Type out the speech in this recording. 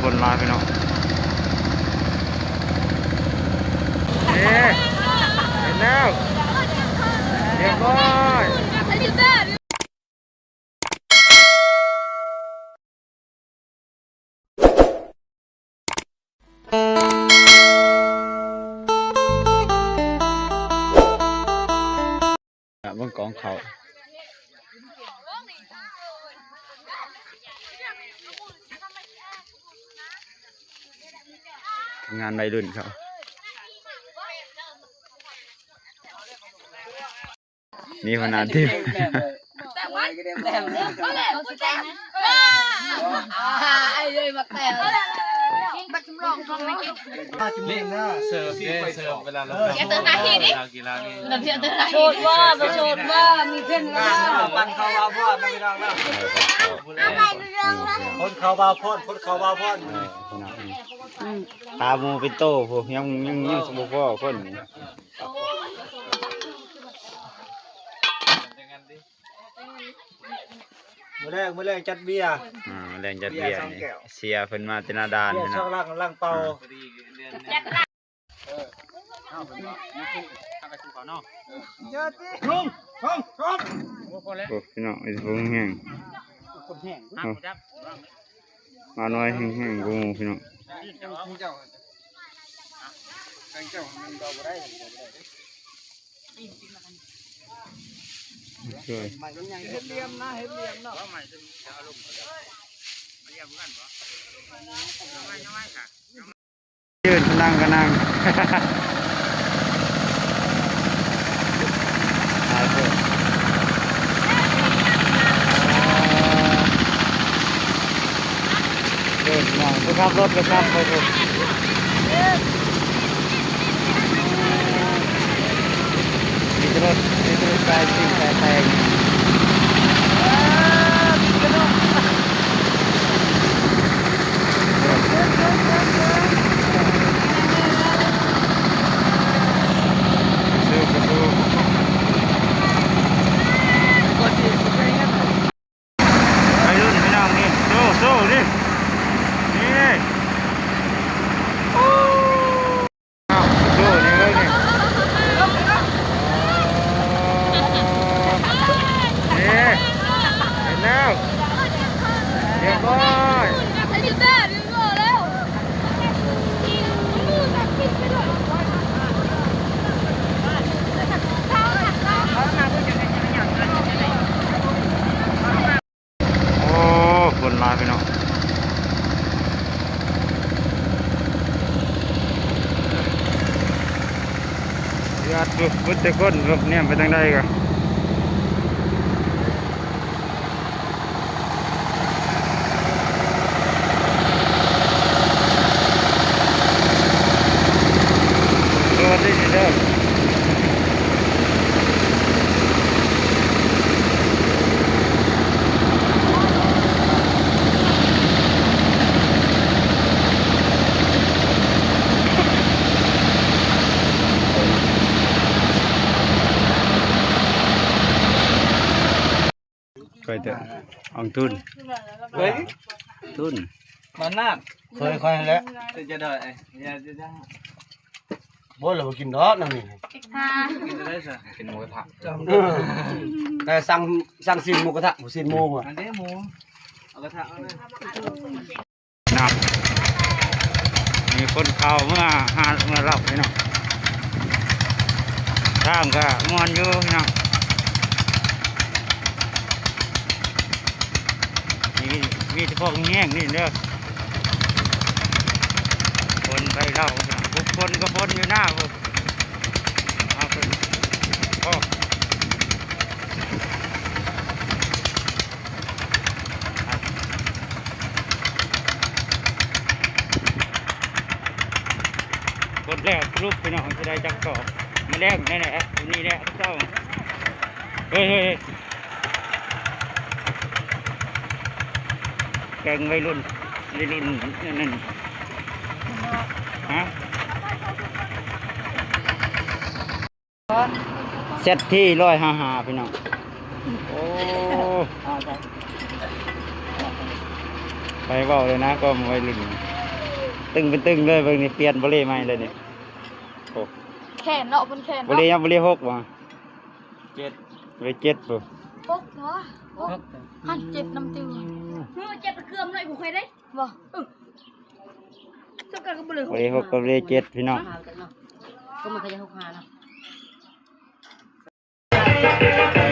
คนมาพี่น้องเอ๊ะเห็นแล้วเรียบร้อยบนกองเขางานวัยรุ่นเขานี่พนันที่ไอ้เลยมาแต่บัตรจำลองทองไหมนี่เสิร์ฟเสิร์ฟเวลาเรากีฬานี่เราเพียงแต่โชดว่าโชดว่ามีเพื่อนว่าปั่นเข้าบาพอดนะพี่น้องนะคนเข้าบาพอดคนเข้าบาพอดตามูเป็นโตพวกยังสมบูรณ์คนมือแรกจัดเบียร์แรงจัดเบียร์นี่เสียเพิ่นมาเตนาดานช่องล่างเป่าลุงพี่น้องไอ้พวกแห้งมาหน่อยแห้งๆกูพี่น้องช่วยเห็ดเลี้ยมนะเห็ดเลี้ยมเนาะยืนนั่งก็นั่งเดินนั่งไปขับรถไปขับไปผมมีรถไกลสิ่งไกลแตงคนมาพี่น้องญาติพุทธคนรบเนี่ยไปทางใดกันรถได้ดีเด้อเคยเจออังทุนทุนมันน่าเคยแล้วจะได้จะบ่เรากินดอกนั่นนี่กินได้สิกินหมูกระทะแต่สั่งซีนหมูกระทะซีนหมูอ่ะอันนี้หมูเอากระทะเอาเลยนับมีคนเข้าเมื่อรับพี่น้องทางก็มวนอยู่พี่น้องมีเฉพาะแห้งนี่เด้อคนไปเล่าทุกคนก็พ้นอยู่หน้าผมเอาไปโอ้คนแรกรูปไปหน่อยจะได้จักสอบมาแรกนี่แหละนี่แหละเจ้าเฮ้ยแกงวัยรุ่นนั่นฮะเซตที่155พี่น้องโอ้ไปเบาเลยนะก็วัยรุ่น ตึงเป็นตึงเลยเบิ่งนี่เปลี่ยนบ่เล่ใหม่เลยนี่โอ้ แขนเนาะเป็นแขน บ่เล่ยังบ่เล่หกบ่ เจ็ด บ่เล่เจ็ดบ่ ปุ๊บเนาะหันเจ็บน้ำติวเจ็บตะเกียบหน่อยกูเคยได้บ่สักการก็บ่เลย บ่เล่หกกับบ่เล่เจ็ดพี่น้อง ก็มันก็จะหกหาเนาะ